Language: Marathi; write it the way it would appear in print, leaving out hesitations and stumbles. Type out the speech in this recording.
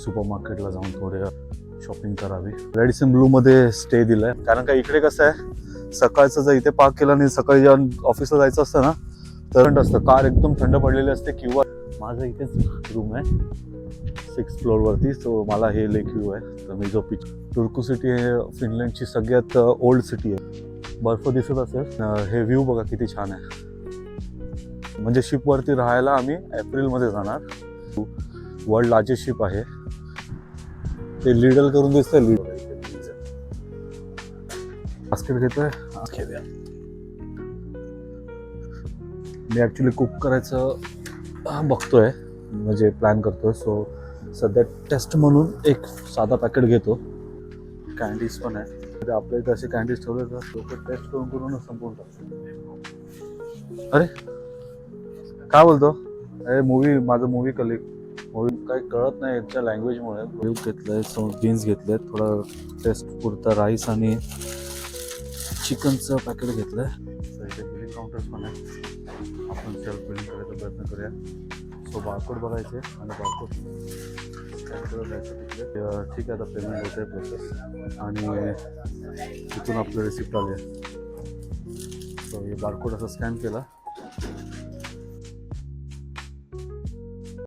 सुपर मार्केटला जाऊन थोडे शॉपिंग करावी. रेडिसन ब्लू मध्ये स्टे दिलाय, कारण का इकडे कसं आहे, सकाळचं जर इथे पार्क केलं आणि सकाळी जेव्हा ऑफिसला जायचं असतं ना, तर थंड असतं, कार एकदम थंड पडलेली असते. किंवा माझं इथेच रूम आहे 6th फ्लोअरवरती, सो मला हे लेक व्ह्यू आहे. तर मी जो टुर्कू सिटी हे फिनलंडची सगळ्यात ओल्ड सिटी आहे. बर्फ दिसत असेल, हे व्ह्यू बघा किती छान आहे. म्हणजे शिपवरती राहायला आम्ही एप्रिलमध्ये जाणार. वर्ल्ड लार्जेस्ट शिप आहे, ते लिडल करून दिसतंय. बास्केट घेतोय. मी ॲक्च्युली कुक करायचं बघतोय, म्हणजे प्लॅन करतोय. सो सध्या टेस्ट म्हणून एक साधा पॅकेट घेतो. कॅन्डीज पण आहे, तर आपल्या इथे असे कॅन्डीज ठेवले तर लोक टेस्ट करून करून संपवून टाकतो. अरे काय बोलतो? अरे माझं मूवी काही कळत नाही याच्या लँग्वेजमुळे. ब्रेक घेतलंय, बीन्स घेतलेत, थोडं टेस्ट पुरता राईस आणि चिकनचं पॅकेट घेतलंय. तर इथे बिलिंग काउंटर्स पण आहे, आपण सेल्फ बिलिंग करायचा प्रयत्न करूया. सो बारकोड बघायचे आणि बारकोड स्कॅन करत जायचं तिकडे. ठीक आहे, आता पेमेंट होते प्रोसेस आणि तिथून आपलं रिसिप्ट आली आहे. सो हे बारकोड असं स्कॅन केला